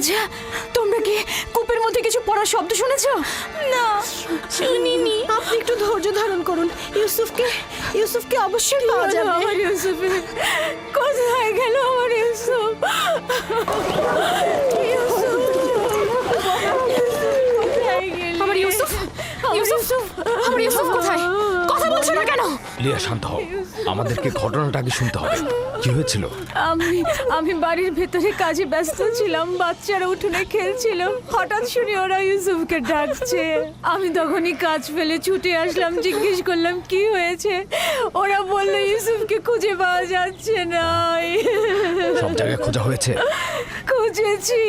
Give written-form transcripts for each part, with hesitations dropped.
আচ্ছা, তোমরা কি কূপের মধ্যে কিছু পড়ার শব্দ শুনেছো? না, শুনিনি। আপনি একটু ধৈর্য ধারণ করুন। ইউসুফকে অবশ্যই পাওয়া যাবে। আমার ইউসুফ কোথায় গেল? আমার ইউসুফ আমার ইউসুফ, ইউসুফ, আমার ইউসুফ কোথায়? কথা বলছো না কেন? লিয়া, শান্ত হও। আমাদেরকে ঘটনাটা আগে শুনতে হবে। কি হয়েছিল? আমি বাড়ির ভেতরে কাজে ব্যস্ত ছিলাম, বাচ্চারা উঠোনে খেলছিল। হঠাৎ শুনি ওরা ইউসুফকে ডাকছে। আমি তখনই কাজ ফেলে ছুটে আসলাম, জিজ্ঞেস করলাম কি হয়েছে। ওরা বলল ইউসুফকে খুঁজে পাওয়া যাচ্ছে না। সব জায়গায় খোঁজা হয়েছে? খুঁজেছি।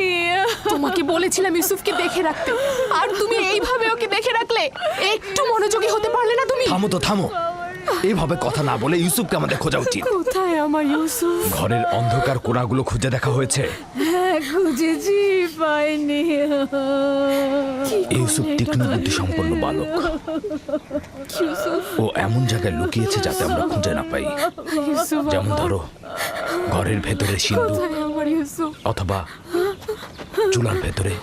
তোমাকে বলেছিলাম ইউসুফকে দেখে রাখতে, আর তুমি এইভাবে ওকে দেখে রাখলে। একটু মনোযোগী হতে পারলে না তুমি? থামো তো, থামো। এইভাবে কথা না বলে ইউসুফকে আমাদের খোঁজা উচিত। কোথায় আমার ইউসুফ? ঘরের অন্ধকার কোণাগুলো খুঁজে দেখা হয়েছে? হ্যাঁ, খুঁজেছি, পাইনি। ইউসুফ তীক্ষ্ণ বুদ্ধি সম্পন্ন বালক। ও এমন জায়গায় লুকিয়েছে যাতে আমরা খুঁজে না পাই। যেমন ধরো ঘরের ভেতরে সিন্ধু, কোথায় আমার ইউসুফ? অথবা চুলার ভেতরে।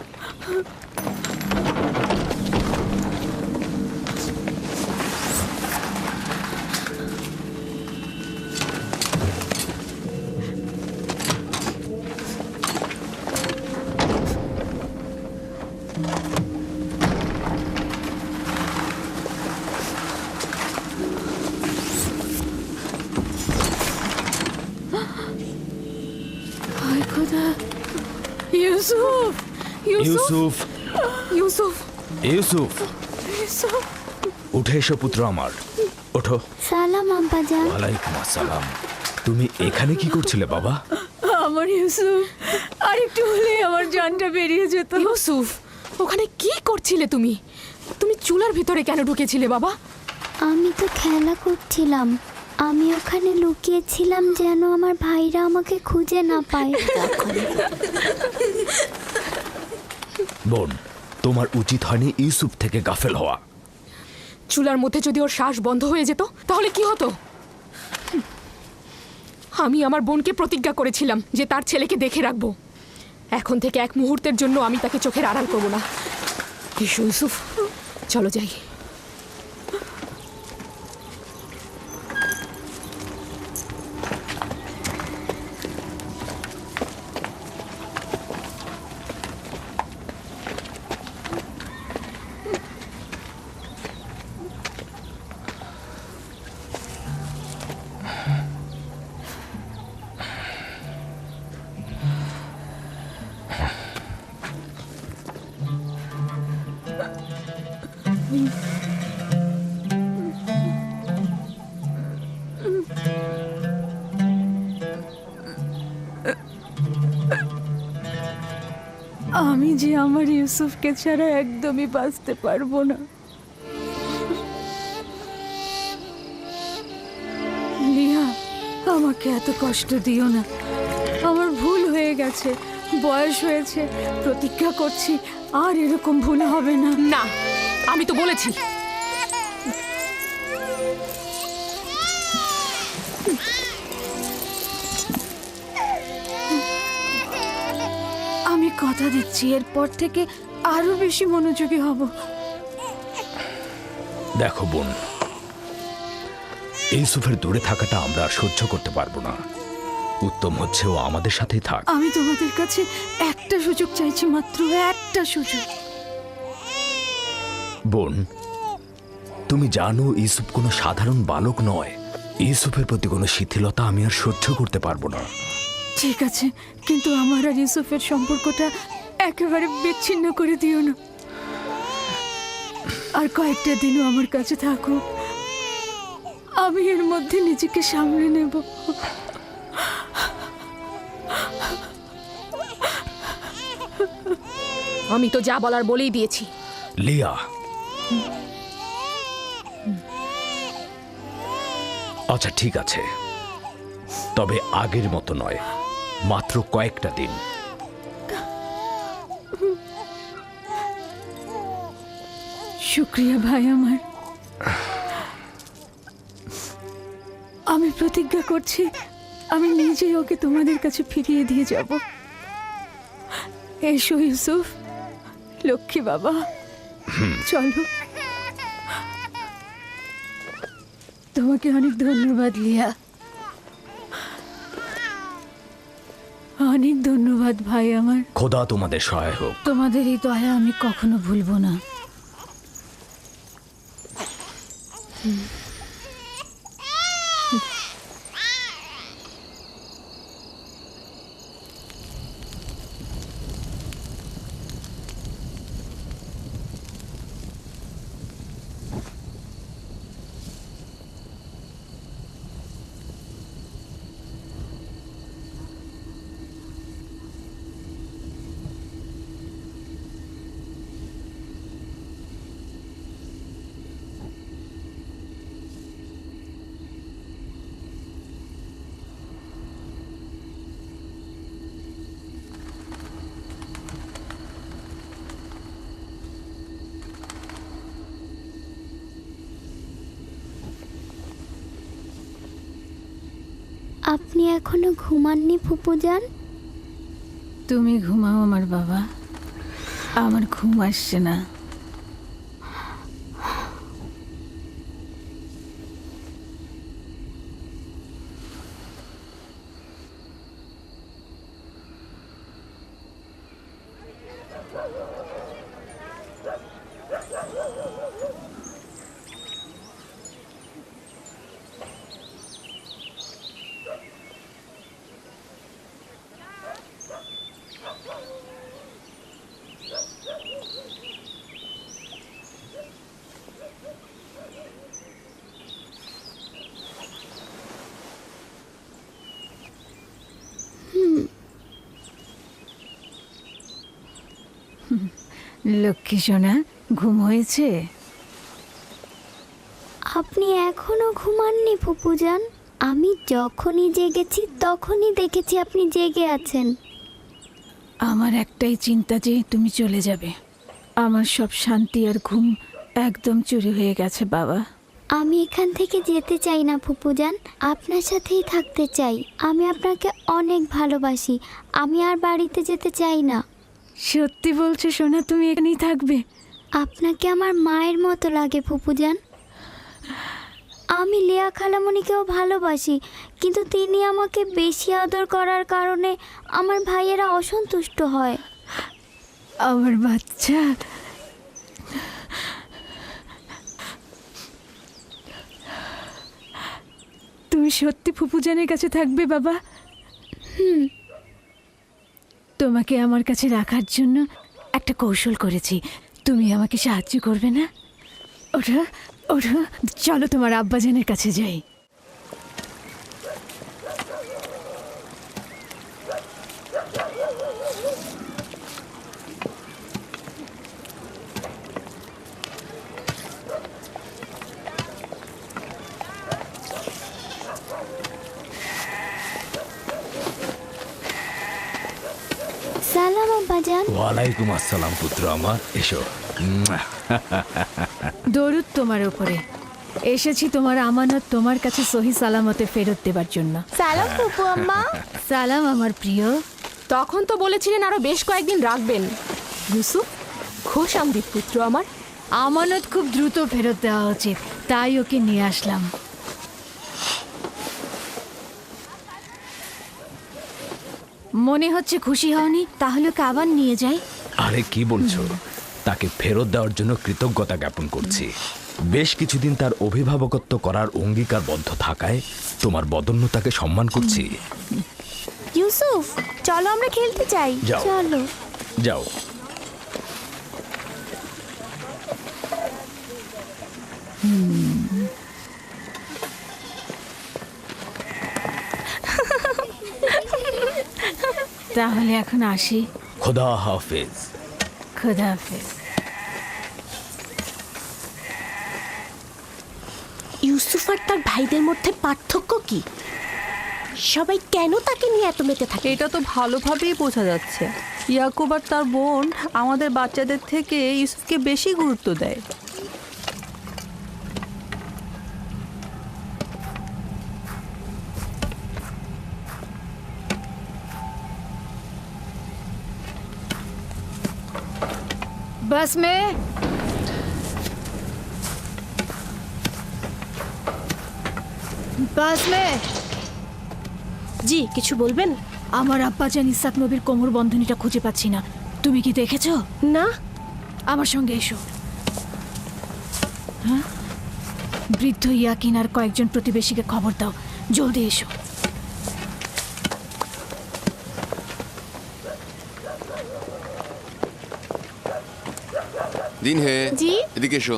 হায় খোদা! ইউসুফ! ইউসুফ, ইউসুফ, ইউসুফ, ইউসুফ! উঠে এসো পুত্র আমার, ওঠো। সালাম আব্বাজান। ওয়ালাইকুম আসসালাম। তুমি এখানে কি করছিলে বাবা? আমার ইউসুফ, আর একটু হলেই আমার জানটা বেরিয়ে যেত। ইউসুফ, ওখানে কি করছিলে তুমি? তুমি চুলার ভিতরে কেন ঢুকেছিলে বাবা? আমি তো খেলা করছিলাম। আমি ওখানে লুকিয়েছিলাম যেন আমার ভাইরা আমাকে খুঁজে না পায়। বোন, তোমার উচিত হয়নি ইউসুফ থেকে গাফেল হওয়া। চুলার মধ্যে যদি ওর শ্বাস বন্ধ হয়ে যেত তাহলে কি হতো? আমি আমার বোনকে প্রতিজ্ঞা করেছিলাম যে তার ছেলেকে দেখে রাখবো। এখন থেকে এক মুহূর্তের জন্য আমি তাকে চোখের আড়াল করবো না। এসো ইউসুফ, চলো যাই। আমি যে আমার ইউসুফকে ছাড়া একদমই বাঁচতে পারবো না। লিয়া, আমাকে এত কষ্ট দিও না। আমার ভুল হয়ে গেছে, বয়স হয়েছে। প্রতিজ্ঞা করছি আর এরকম ভুল হবে না। না, আমি তো বলেছি। আমি কথা দিচ্ছি এরপর থেকে আরো বেশি মনোযোগী হব। দেখো বোন, ইউসুফের দূরে থাকাটা আমরা আর সহ্য করতে পারবো না। উত্তম হচ্ছে ও আমাদের সাথেই থাক। আমি তোমাদের কাছে একটা সুযোগ চাইছি, মাত্র একটা সুযোগ। বোন, তুমি জানো ইউসুফ কোনো সাধারণ বালক নয়। ইউসুফের প্রতি কোনো শিথিলতা আমি আর সহ্য করতে পারবো না। ঠিক আছে, কিন্তু আমার আর ইউসুফের সম্পর্কটা একেবারে বিচ্ছিন্ন করে দিও না। আর কয়েকটা দিনও আমার কাছে থাকো, আমি এর মধ্যে নিজেকে সামলে নেব। আমি তো যা বলার বলেই দিয়েছি। লিয়া, আচ্ছা ঠিক আছে, তবে আগের মতো নয়, মাত্র কয়েকটা দিন। শুক্রিয়া ভাই আমার। আমি প্রতিজ্ঞা করছি আমি নিজেই ওকে তোমাদের কাছে ফিরিয়ে দিয়ে যাব। এসো ইউসুফ, লক্ষ্মী বাবা, চলো। তোমাকে অনেক ধন্যবাদ লিয়া, অনেক ধন্যবাদ ভাই আমার। খোদা তোমাদের সহায় হোক। তোমাদের এই দয়া আমি কখনো ভুলবো না। আপনি এখনো ঘুমাননি ফুপুজান? তুমি ঘুমাও আমার বাবা, আমার ঘুম আসছে না। লক্ষ্মী সোনা, ঘুম হয়েছে? আপনি এখনো ঘুমাননি ফুপুজান? আমি যখনই জেগেছি তখনই দেখেছি আপনি জেগে আছেন। আমার একটাই চিন্তা যে তুমি চলে যাবে। আমার সব শান্তি আর ঘুম একদম চুরি হয়ে গেছে বাবা। আমি এখান থেকে যেতে চাই না ফুপুজান, আপনার সাথেই থাকতে চাই। আমি আপনাকে অনেক ভালোবাসি, আমি আর বাড়িতে যেতে চাই না। সত্যি বলছো সোনা, তুমি এখানেই থাকবে? আপনাকে আমার মায়ের মতো লাগে ফুপুজান। আমি লিয়া খালামণিকেও ভালোবাসি, কিন্তু তিনি আমাকে বেশি আদর করার কারণে আমার ভাইয়েরা অসন্তুষ্ট হয়। আমার বাচ্চা, তুমি সত্যি ফুপুজানের কাছে থাকবে বাবা? তোমাকে আমার কাছে রাখার জন্য একটা কৌশল করেছি, তুমি আমাকে সাহায্য করবে না? ওঠো ওঠো, চলো তোমার আব্বাজানের কাছে যাই। সালাম আব্বাজান। ওয়ালাইকুম আসসালাম পুত্র আমার, এসো। দরুদ তোমার উপরে। এসেছি তোমার আমানত তোমার কাছে সহি সালামতে ফেরত দেবার জন্য। সালাম ফুপু আম্মা। সালাম আমার প্রিয়। তখন তো বলেছিলেন আরো বেশ কয়েকদিন রাখবেন। ইউসুফ, খোশ আমদিদ পুত্র আমার। আমানত খুব দ্রুত ফেরত দেওয়া উচিত, তাই ওকে নিয়ে আসলাম। মনে হচ্ছে খুশি হওনি, তাহলে ওকে আবার নিয়ে যাই। আরে কি বলছো? তাকে ফেরত দেওয়ার জন্য কৃতজ্ঞতা জ্ঞাপন করছি। বেশ কিছুদিন তার অভিভাবকত্ব করার অঙ্গীকারবদ্ধ থাকায় তোমার বদন্যতাকে সম্মান করছি। ইউসুফ, চলো আমরা খেলতে চাই। যাও। চলো। যাও। তাহলে এখন আসি। খোদা হাফেজ। খোদা হাফেজ। ইউসুফ আর তার ভাইদের মধ্যে পার্থক্য কি? সবাই কেন তাকে নিয়ে এত মেতে থাকে? এটা তো ভালোভাবেই বোঝা যাচ্ছে। ইয়াকুব আর তার বোন আমাদের বাচ্চাদের থেকে ইউসুফকে বেশি গুরুত্ব দেয়। बस में बस में জি কিছু বলবেন? আমার আব্বাজান ইসাক নবীর কোমর বন্ধনীটা খুঁজে পাচ্ছি না। তুমি কি দেখেছো? না। আমার সঙ্গে এসো। হ্যাঁ, বৃদ্ধ ইয়াকিন আর কয়েকজন প্রতিবেশীকে খবর দাও, জলদি এসো। দিন হে জি? এদিকে এসো।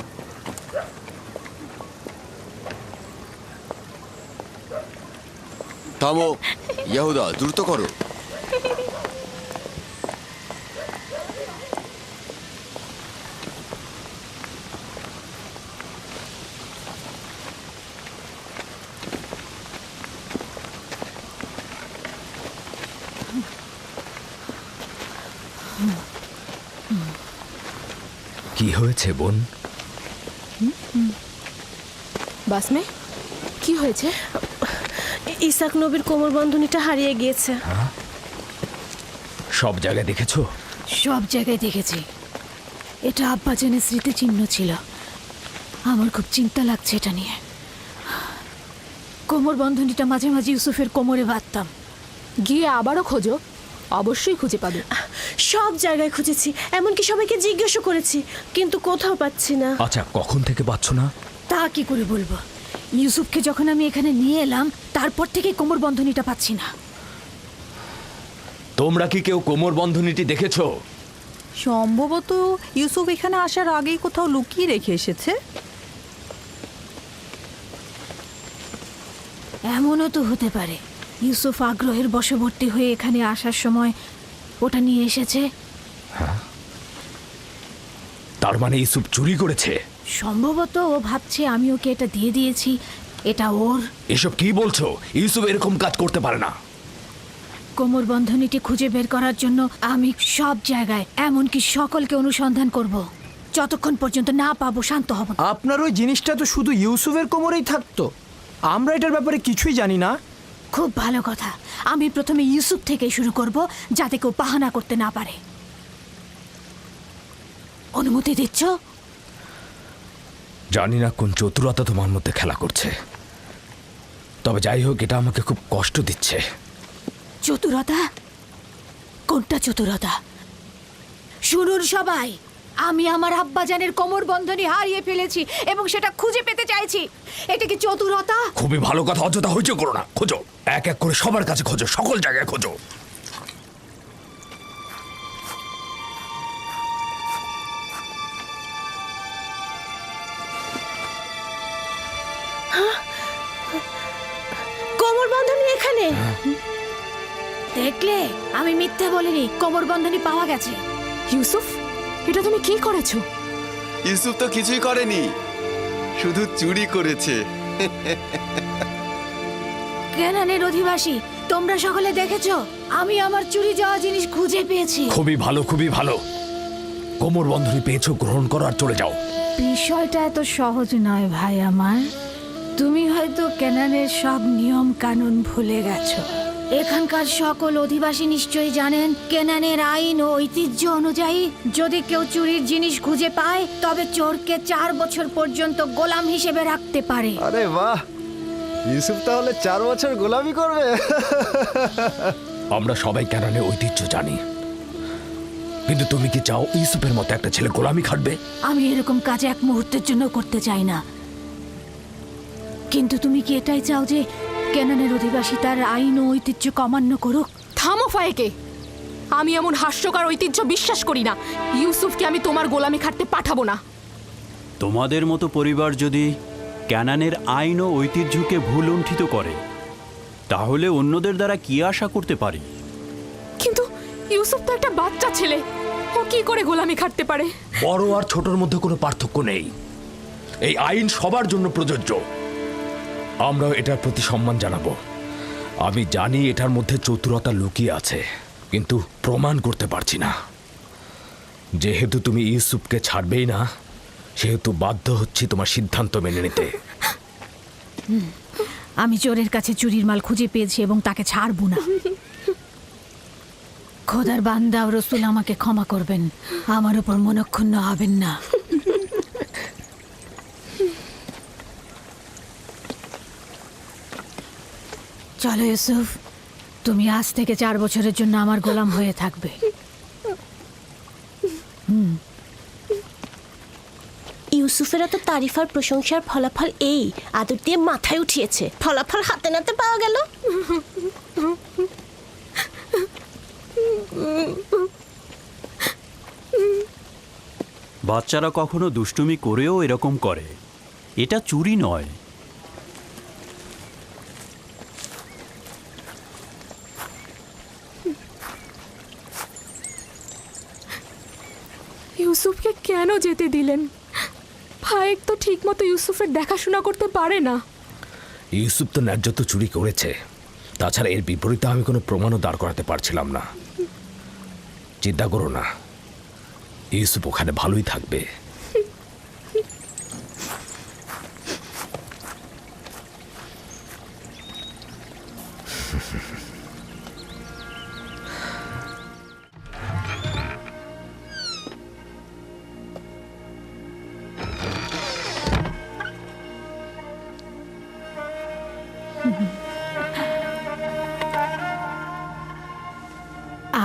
থামো ইয়াহুদা, দ্রুত করো। কি হয়েছে বোন? বাসমে কি হয়েছে? ইসাক নবীর কোমর বন্ধনীটা হারিয়ে গিয়েছে। সব জায়গায় দেখেছো? সব জায়গায় দেখেছি। এটা আব্বাজানের স্মৃতিচিহ্ন ছিল। আমার খুব চিন্তা লাগছে এটা নিয়ে। কোমর বন্ধনীটা মাঝে মাঝে ইউসুফের কোমরে বাঁধতাম। গিয়ে আবারও খোঁজো, অবশ্যই খুঁজে পাবে। সব জায়গায় খুঁজেছি, এমনকি সবাইকে জিজ্ঞাসা করেছি, কিন্তু কোথাও পাচ্ছি না। আচ্ছা, কখন থেকে পাচ্ছ না? তা কি করে বলবো? ইউসুফকে যখন আমি এখানে নিয়ে এলাম তারপর থেকে কোমর বন্ধনীটা পাচ্ছি না। তোমরা কি কেউ কোমর বন্ধনীটি দেখেছো? সম্ভবত ইউসুফ এখানে আসার আগেই কোথাও লুকিয়ে রেখে এসেছে। এমনও তো হতে পারে ইউসুফ আগ্রহের বশবর্তী হয়ে এখানে আসার সময় ওটা নিয়ে এসেছে। তার মানে ইউসুফ চুরি করেছে? সম্ভবত ও ভাবছে আমি ওকে এটা দিয়ে দিয়েছি, এটা ওর। এসব কি বলছো? ইউসুফ এরকম কাজ করতে পারে না। কোমর বন্ধনীটি খুঁজে বের করার জন্য আমি সব জায়গায়, এমনকি সকলকে অনুসন্ধান করব। যতক্ষণ পর্যন্ত না পাবো শান্ত হব না। আপনার ওই জিনিসটা তো শুধু ইউসুফের কোমরেই থাকতো, আমরা এটার ব্যাপারে কিছুই জানি না। খুব ভালো কথা। আমি প্রথমে ইউসুফ থেকে শুরু করব, যাতে কেউ বাহানা করতে না পারে। অনুমতি দিচ্ছ? জানি না কোন চতুরতা তোমার মধ্যে খেলা করছে, তবে যাই হোক এটা আমাকে খুব কষ্ট দিচ্ছে। চতুরতা? কোনটা চতুরতা? শুনুন সবাই, আমি আমার আব্বাজানের কোমর বন্ধনী হারিয়ে ফেলেছি এবং সেটা খুঁজে পেতে চাইছি। এটা কি চতুরতা? খুবই ভালো কথা, অযথা হইচই করো না। খোঁজো, এক এক করে সবার কাছে খোঁজো, সকল জায়গায় খোঁজো। কোমর বন্ধনী এখানে। দেখলে, আমি মিথ্যে বলিনি। কোমর বন্ধনী পাওয়া গেছে। ইউসুফ, এটা তুমি কি করেছো? ইউসুফ তো কিছুই করেনি, শুধু চুরি করেছে। কেনানের অধিবাসী, তোমরা সকলে দেখেছো আমি আমার চুরি যাওয়া জিনিস খুঁজে পেয়েছি। খুবই ভালো, খুবই ভালো। কোমর বন্ধনী পেয়েছো, গ্রহণ করো আর চলে যাও। বিষয়টা এত সহজ নয় ভাই আমার। তুমি হয়তো কেনানের সব নিয়ম কানুন ভুলে গেছো। এখানকার সকল অধিবাসী নিশ্চয়ই জানেন কেনানের আইন ও ঐতিহ্য অনুযায়ী যদি কেউ চুরির জিনিস খুঁজে পায় তবে চোরকে 4 বছর পর্যন্ত গোলাম হিসেবে রাখতে পারে। আরে বাহ, ইউসুফ তাহলে 4 বছর গোলামি করবে। আমরা সবাই কেনানের ঐতিহ্য জানি, কিন্তু তুমি কি চাও ইউসুফের মতো একটা ছেলে গোলামি খাটবে? আমি এরকম কাজ এক মুহূর্তের জন্য করতে চাই না। কিন্তু তুমি কি এটাই চাও যে কেনানের অধিবাসী তার আইন ও ঐতিহ্য অমান্য করুক? থামো ফায়েকে, আমি এমন হাস্যকর ঐতিহ্য বিশ্বাস করি না। ইউসুফকে আমি তোমার গোলামি খাটতে পাঠাবো না। তোমাদের মতো পরিবার যদি ক্যানানের আইন ও ঐতিহ্যকে ভুল লুণ্ঠিত করে, তাহলে অন্যদের দ্বারা কি আশা করতে পারি? কিন্তু ইউসুফ তো একটা বাচ্চা ছেলে, ও কি করে গোলামি খাটতে পারে? বড় আর ছোটর মধ্যে কোনো পার্থক্য নেই। এই আইন সবার জন্য প্রযোজ্য। আমরাও এটার প্রতি সম্মান জানাবো। আমি জানি এটার মধ্যে চতুরতা লুকিয়ে আছে, কিন্তু প্রমাণ করতে পারছি না। যেহেতু তুমি ইউসুফকে ছাড়বেই না, সেহেতু বাধ্য হচ্ছি তোমার সিদ্ধান্ত মেনে নিতে। আমি চোরের কাছে চুরির মাল খুঁজে পেয়েছি এবং তাকে ছাড়বো না। খোদার বান্দা ও রসুল আমাকে ক্ষমা করবেন, আমার উপর মনক্ষুণ্ণ হবেন না। চলো ইউসুফ, তুমি আজ থেকে 4 বছরের জন্য আমার গোলাম হয়ে থাকবে। ইউসুফের এত তারিফ আর প্রশংসার ফলাফল এই আদর দিয়ে মাথায় উঠিয়েছে, ফলাফল হাতে নাতে পাওয়া গেল। বাচ্চারা কখনো দুষ্টুমি করেও এরকম করে, এটা চুরি নয়। ইউসুফকে কেন যেতে দিলেন? ফায়েক তো ঠিক মতো ইউসুফের দেখাশোনা করতে পারে না। ইউসুফ তো ন্যায্য তো চুরি করেছে, তাছাড়া এর বিপরীতে আমি কোনো প্রমাণও দাঁড় করাতে পারছিলাম না। চিন্তা করো না, ইউসুফ ওখানে ভালোই থাকবে।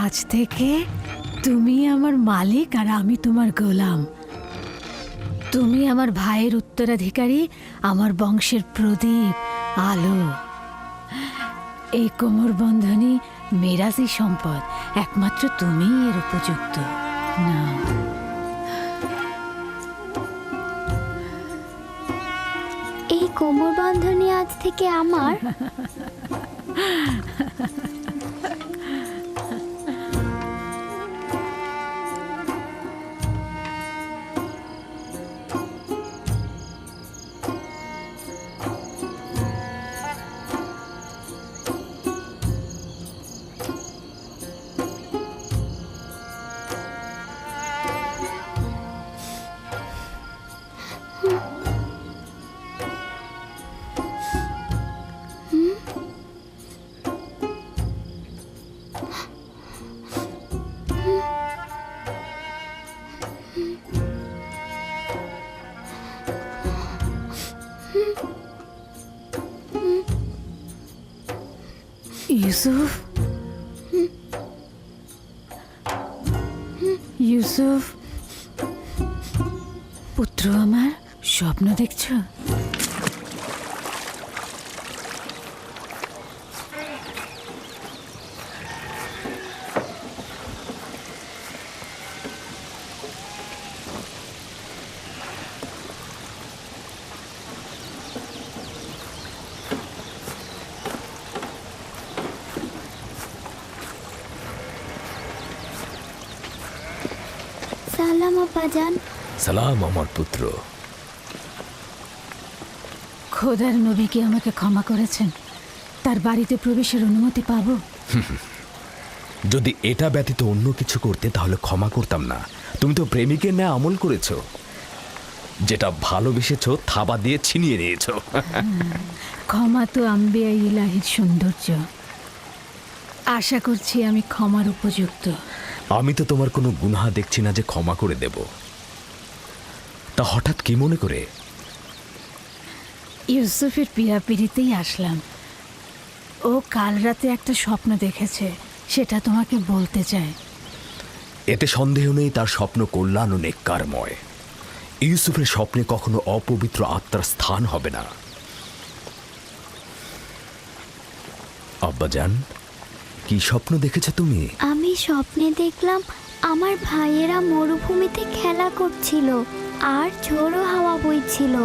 আজ থেকে তুমি আমার মালিক আর আমি তোমার গোলাম। তুমি আমার ভাইয়ের উত্তরাধিকারী, আমার বংশের প্রদীপ, আলো। এই কোমর বন্ধনী মেরাজি সম্পদ, একমাত্র তুমিই এর উপযুক্ত। না, এই কোমর বন্ধনী আজ থেকে আমার। ইউসুফ, ইউসুফ পুত্র আমার, স্বপ্ন দেখছো? সালাম আব্বাজান। সালাম আমার পুত্র। খোদার নবী কি আমাকে ক্ষমা করেছেন? তার বাড়িতে প্রবেশের অনুমতি পাবো? যদি এটা ব্যতীত অন্য কিছু করতে তাহলে ক্ষমা করতাম না। তুমি তো প্রেমিকের ন্যায় আমল করেছো, যেটা ভালোবেসেছো থাবা দিয়ে ছিনিয়ে নিয়েছো। ক্ষমা তো আম্বিয়া ইলাহির সৌন্দর্য। আশা করছি আমি ক্ষমার উপযুক্ত। আমি তো তোমার কোনো গুনাহ দেখছি না যে ক্ষমা করে দেব। তা হঠাৎ কি মনে করে? ইউসুফের পিড়িতেই আসলাম। ও কাল রাতে একটা স্বপ্ন দেখেছে, সেটা তোমাকে বলতে চায়। এতে সন্দেহ নেই তার স্বপ্ন কল্যাণ ও নেককারময়। ইউসুফের স্বপ্নে কখনো অপবিত্র আত্মার স্থান হবে না। আব্বাজান, কি স্বপ্ন দেখেছো তুমি? আমি স্বপ্নে দেখলাম আমার ভাইয়েরা মরুভূমিতে খেলা করছিল আর ঝোড়ো হাওয়া বইছিল।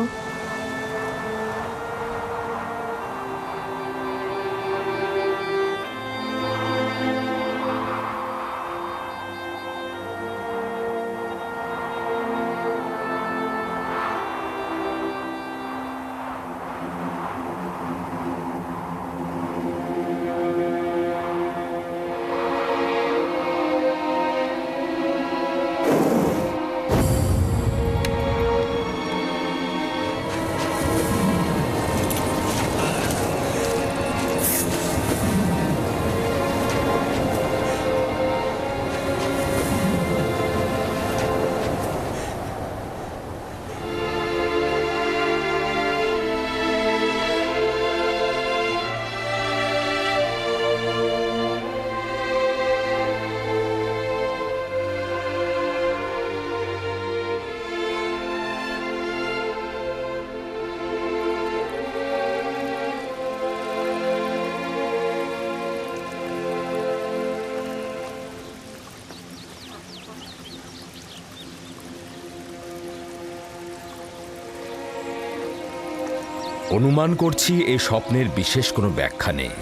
অনুমান করছি এই স্বপ্নের বিশেষ কোনো ব্যাখ্যা নেই।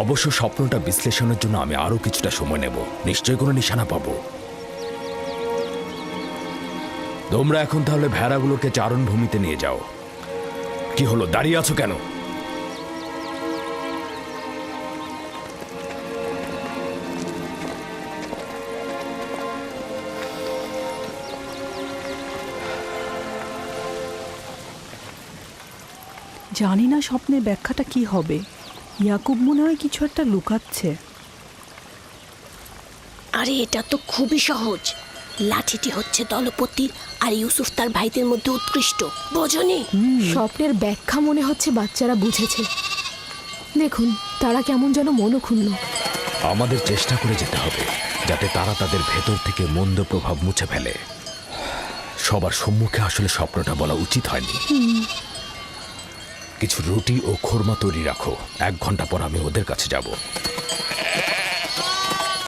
অবশ্য স্বপ্নটা বিশ্লেষণের জন্য আমি আরো কিছুটা সময় নেব, নিশ্চয়ই কোনো নিশানা পাবো। তোমরা এখন তাহলে ভেড়াগুলোকে চারণভূমিতে নিয়ে যাও। কি হলো, দাঁড়িয়ে আছো কেন? জানি না স্বপ্নের ব্যাখ্যাটা কি হবে। ইয়াকুব মনে হয় কিছু একটা লুকাচ্ছে। আরে এটা তো খুবই সহজ। লাঠিটি হচ্ছে দলপতি আর ইউসুফ তার ভাইদের মধ্যে উৎকৃষ্ট, বোঝনি? স্বপ্নের ব্যাখ্যা মনে হচ্ছে বাচ্চারা বুঝেছে। দেখুন তারা কেমন যেন মনক্ষুণ্ণ। আমাদের চেষ্টা করে যেতে হবে যাতে তারা তাদের ভেতর থেকে মন্দ প্রভাব মুছে ফেলে। সবার সম্মুখে আসলে স্বপ্নটা বলা উচিত হয়নি। কিছু রুটি ও খোরমা তৈরি রাখো, 1 ঘন্টা পর আমি ওদের কাছে যাব।